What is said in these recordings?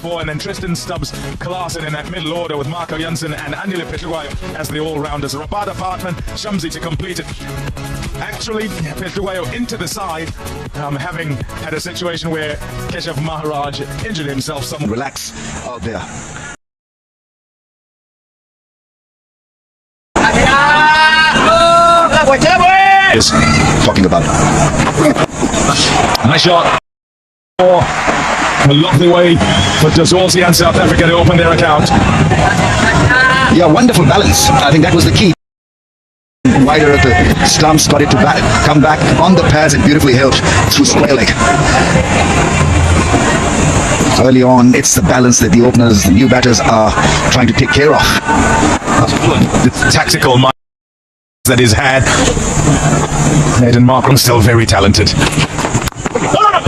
4, and then Tristan Stubbs Klaasen in that middle order with Marco Janssen and Anile Petruayo as the all-rounders. Rabada Partman, Shamsi to complete it. Actually, Petruayo into the side, having had a situation where Keshav Maharaj injured himself somewhat. Relax out there. Is talking about. Nice shot. A lovely way for Dazorzi and South Africa to open their account. Yeah, wonderful balance. I think that was the key. Wider at the stumps, got it to come back on the pads and beautifully held through square leg. Early on, it's the balance that the openers, the new batters are trying to take care of. The tactical mind that he's had. Hayden Markram still very talented.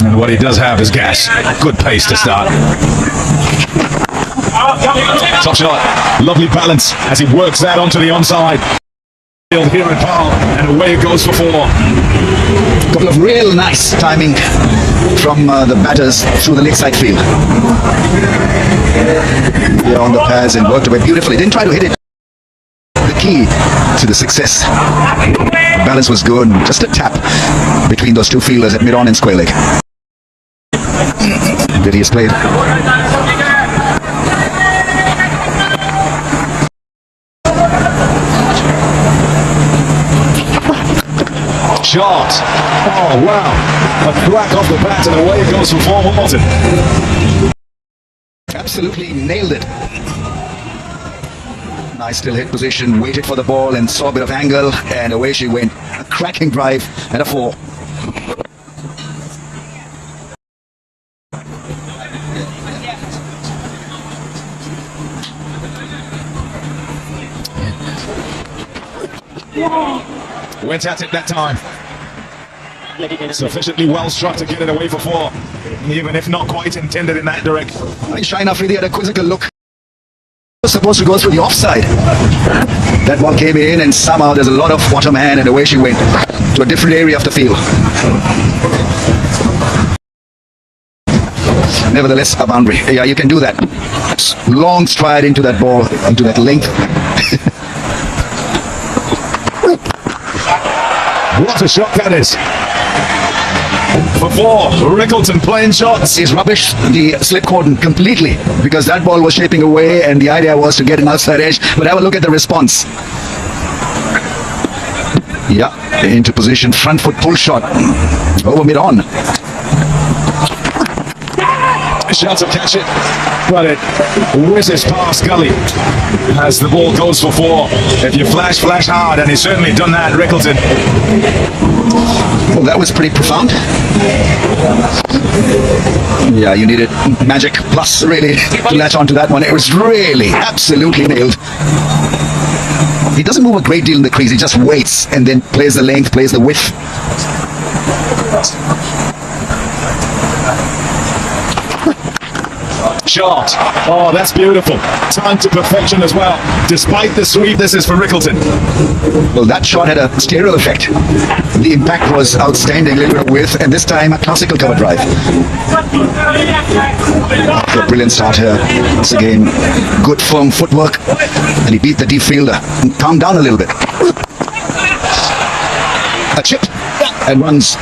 And what he does have is gas. Good pace to start. Top shot. Lovely balance as he works that onto the onside. Here at Paul, and away it goes for 4. A couple of real nice timing from the batters through the lakeside field. They're on the pads and worked away beautifully. Didn't try to hit it. The key to the success. The balance was good. Just a tap between those two fielders at mid-on and square leg. That he has played. Shot. Oh, wow. A crack off the bat and away it goes for 4 Hamilton. Absolutely nailed it. Nice still hit position, waited for the ball and saw a bit of angle, and away she went. A cracking drive and a 4. Went at it that time. Sufficiently well struck to get it away for 4, even if not quite intended in that direction. Shine Afridi had a quizzical look. Was supposed to go through the offside. That ball came in and somehow there's a lot of waterman and away she went to a different area of the field. Nevertheless, a boundary. Yeah, you can do that. Long stride into that ball, into that length. What a shot that is. For 4, Rickleton playing shots. Is rubbish the slip cordon completely because that ball was shaping away and the idea was to get an outside edge. But have a look at the response. Yeah, into position, front foot pull shot. Over mid-on. Shot to catch it, but it whizzes past Gully as the ball goes for 4. If you flash hard, and he's certainly done that, Rickleton. Well, that was pretty profound. Yeah, you needed magic plus really to latch onto that one. It was really absolutely nailed. He doesn't move a great deal in the crease, he just waits and then plays the length, plays the width. Shot. Oh, that's beautiful. Time to perfection as well. Despite the sweep, this is for Rickleton. Well, that shot had a stereo effect. The impact was outstanding, a little bit of width, and this time a classical cover drive. A brilliant start here. Once again, good firm footwork, and he beat the deep fielder. Calm down a little bit. A chip, and runs.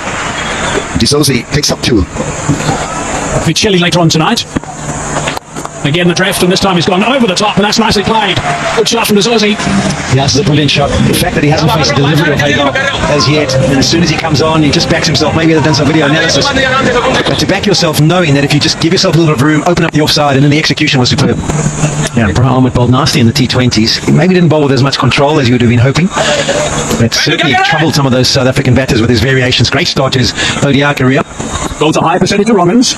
D'Souza picks up 2. It'll be chilly later on tonight. Again, the drift, and this time he's gone over the top, and that's nicely played. Good shot from D'Souza. Yeah, this is a brilliant shot. The fact that he hasn't faced a delivery of Hagar as yet, and as soon as he comes on, he just backs himself. Maybe they've done some video analysis. But to back yourself, knowing that if you just give yourself a little bit of room, open up the offside, and then the execution was superb. Yeah, Brian Ahmed bowled nasty in the T20s. He maybe didn't bowl with as much control as you would have been hoping. But certainly troubled some of those South African batters with his variations. Great start to his ODI career. Bowls a high percentage of wrong-uns.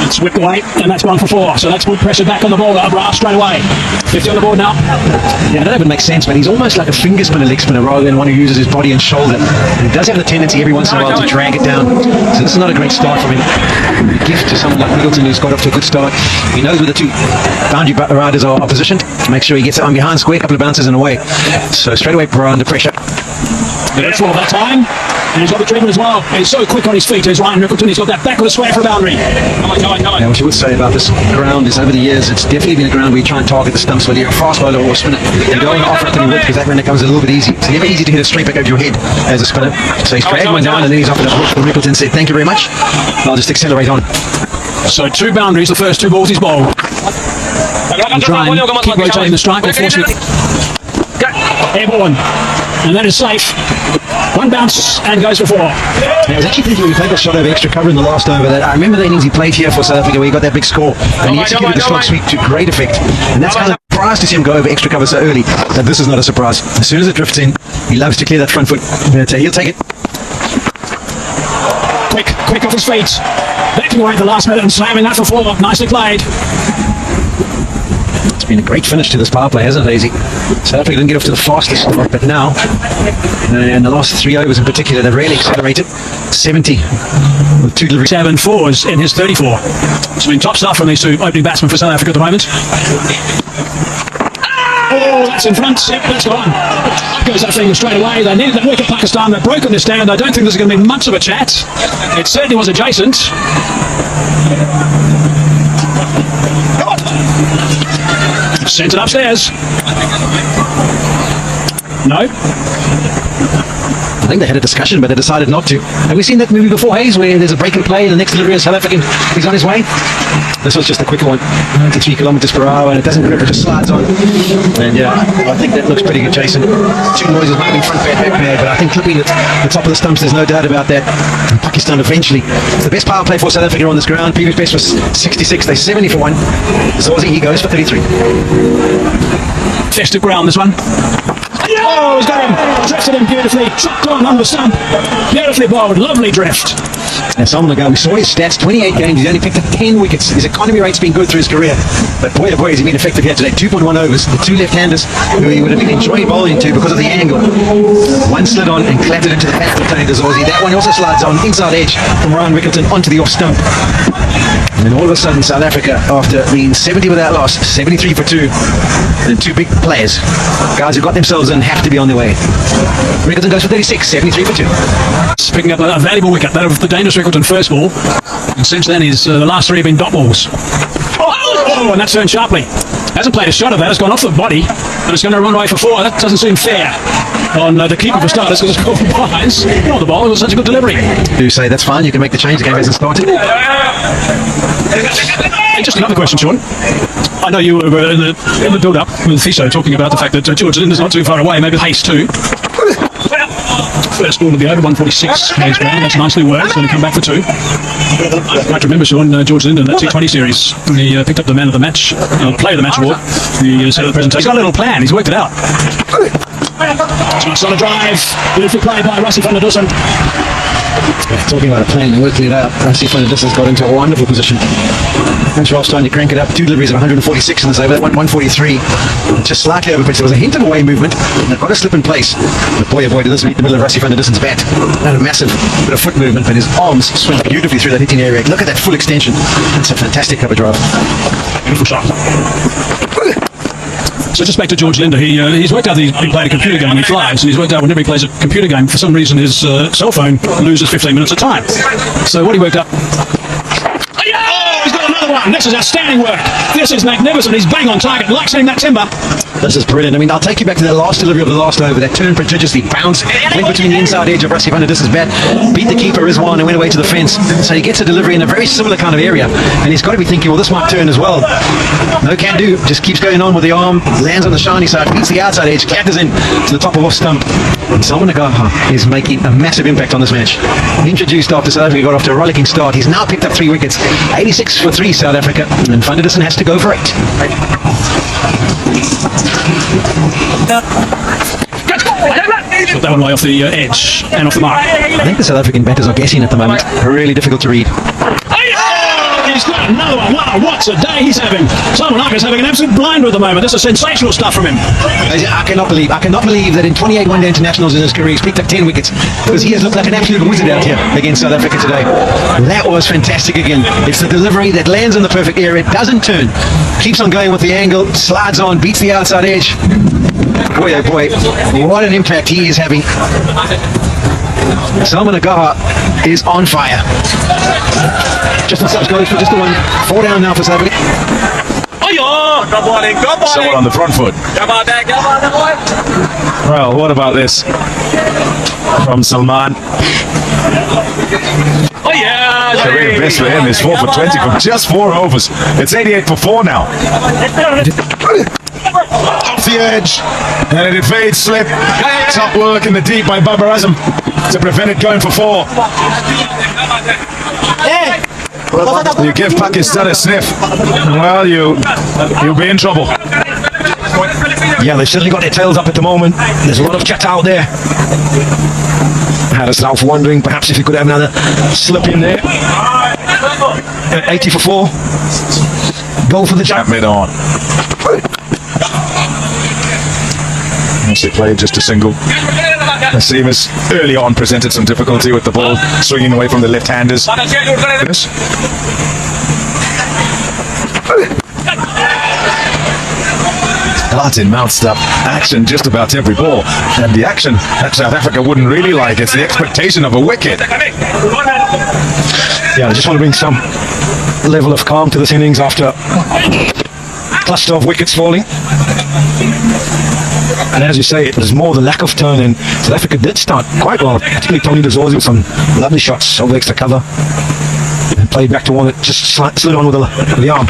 It's whipped away, and that's 1 for 4. So that's good pressure back on the ball. Abra straight away. 50 on the board now. Yeah, that would make sense, but he's almost like a finger spinner, leg spinner, rather than one who uses his body and shoulder. And he does have the tendency every once in a while to drag it down. So this is not a great start from him. A gift to someone like Middleton, who's got off to a good start. He knows where the 2 boundary riders are positioned. Make sure he gets it on behind square, a couple of bounces and away. So straight away, Bra under pressure. It's all that time. And he's got the treatment as well. He's so quick on his feet. There's Ryan Rickleton. He's got that backward square for a boundary. Come on. Now, what you would say about this ground is over the years, it's definitely been a ground where you try and target the stumps, whether you're a fast bowler or a spinner. You go and offer it pretty width because that ground becomes a little bit easy. It's never easy to hit a straight back over your head as a spinner. So he's dragged one down and then he's offered a hook for Rickleton and said, thank you very much. I'll just accelerate on. So 2 boundaries, the first 2 balls he's bowled. And try and keep rotating the strike, but unfortunately, airborne. And that is safe. 1 bounce and goes for 4. I was actually thinking when he played that shot over extra cover in the last over that I remember the innings he played here for South Africa where he got that big score and he executed the slog sweep to great effect. And that's kind of a surprise to see him go over extra cover so early. But this is not a surprise. As soon as it drifts in, he loves to clear that front foot. He'll take it. Quick off his feet. Backing away at the last minute and slamming that for 4. Nicely played. It's been a great finish to this power play, hasn't it, Hazy? South Africa didn't get off to the fastest start, but now, in the last 3 overs in particular, they've really accelerated. 70 with 2 deliveries. 7 fours in his 34. It's been top stuff from these 2 opening batsmen for South Africa at the moment. Oh, that's in front. Yep, that's gone. Up goes that thing straight away. They needed that work at Pakistan. They've broken this down. I don't think there's going to be much of a chat. It certainly was adjacent. Sent it upstairs. No. I think they had a discussion, but they decided not to. Have we seen that movie before, Hayes, where there's a break and play and the next delivery is South African, he's on his way? This was just a quicker one, 93 kilometers per hour, and it doesn't grip, it just slides on. And yeah, I think that looks pretty good, Jason. 2 noises might be front pad, back pad, but I think clipping at the top of the stumps, there's no doubt about that. And Pakistan eventually, the best power play for South Africa on this ground. Previous best was 66, they're 70 for 1. Zorzi, he goes for 33. Festive ground, this one. Oh, he's got him. Drifted him beautifully. Chopped on the stump. Beautifully bowled. Lovely drift. Now, Solomon ago, we saw his stats, 28 games, he's only picked up 10 wickets. His economy rate's been good through his career. But boy, oh boy, has he been effective here today. 2.1 overs. The 2 left-handers who he would have been enjoying bowling to because of the angle. 1 slid on and clattered into the back of Tony Zorzi. That one also slides on inside edge from Ryan Rickleton onto the off stump. And then all of a sudden, South Africa, after being 70 without loss, 73 for 2, and 2 big players, guys who got themselves in, have to be on their way. Rickleton goes for 36, 73 for 2. Picking up a valuable wicket, that of the dangerous Rickleton first ball. And since then, the last 3 have been dot balls. Oh, and that turned sharply. Hasn't played a shot of that. It's gone off the body, and it's going to run away for 4. That doesn't seem fair on the keeper for starters because it's called for buys. Not the ball. It was such a good delivery. Do say that's fine. You can make the change. The game hasn't started. Just another question, Sean. I know you were in the build-up with FISO talking about the fact that George Linden's not too far away. Maybe Hayes too. First ball of the over, 146 Hayes ground. That's nicely worked. Going to come back for 2. I might remember, Sean, George Linden, that T20 series, when he picked up the man of the match, player of the match award. He said at the presentation, he's got a little plan. He's worked it out. Nice on a drive. Beautifully played by Rassie van der Dussen. Talking about a plan, they worked it out. Rassie van der Dussen's got into a wonderful position. That's Ralph's trying to crank it up. 2 deliveries of 146 in this over. That one 143. Just slightly over pitch. There was a hint of away movement. And they've got to slip in place. But boy, oh boy, did this meet the middle of Rassie van der Dussen's bat. Not a massive bit of foot movement, but his arms swing beautifully through that hitting area. Look at that full extension. That's a fantastic cover drive. Beautiful shot. So just back to George Linder, he's worked out that he played a computer game when he flies, and he's worked out whenever he plays a computer game, for some reason his cell phone loses 15 minutes of time. So what he worked out... Oh, he's got another one! This is outstanding work! This is magnificent, he's bang on target, likes hitting that timber. This is brilliant. I mean, I'll take you back to the last delivery of the last over. That turned prodigiously, bounced, went between the inside edge of Rassie van der Dussen's bat, beat the keeper Rizwan and went away to the fence. So he gets a delivery in a very similar kind of area. And he's got to be thinking, well, this might turn as well. No can do. Just keeps going on with the arm, lands on the shiny side, beats the outside edge, clatters in to the top of off stump. And Solomon Agaha is making a massive impact on this match. Introduced after South Africa got off to a rollicking start. He's now picked up 3 wickets. 86 for 3 South Africa. And van der Dussen has to go for 8. Got that one way off the edge and off the mark. I think the South African batters are guessing at the moment. Really difficult to read. He's got another one. Wow, what a day he's having. Simon Archer's having an absolute blinder at the moment. This is sensational stuff from him. I cannot believe that in 28 one-day internationals in his career he's picked up 10 wickets, because he has looked like an absolute wizard out here against South Africa today. That was fantastic again. It's the delivery that lands in the perfect area, doesn't turn, keeps on going with the angle, slides on, beats the outside edge. Boy, oh boy, what an impact he is having. Salman Agaha is on fire. Just the subs goes for just the one. 4 down now for South Africa. Someone on the front foot. Well, what about this from Salman? Career best for him is 4 for 20 from just 4 overs. It's 88 for 4 now. Off the edge, and it evades slip. Top work in the deep by Babar Azam to prevent it going for 4. You give Pakistan a sniff, well, you'll be in trouble. Yeah, they've certainly got their tails up at the moment. There's a lot of chat out there. Had us now wondering perhaps if he could have another slip in there. 80 for 4. Goal for the jump. Mid on. They played just a single. Seamus early on presented some difficulty with the ball swinging away from the left-handers. Martin mounts up action just about every ball, and the action that South Africa wouldn't really like. It's the expectation of a wicket. Yeah, I just want to bring some level of calm to this innings after a cluster of wickets falling. And as you say, it was more the lack of turn, and South Africa did start quite well, particularly Tony Dezorzi with some lovely shots over extra cover. And played back to one that just slid on with the arm.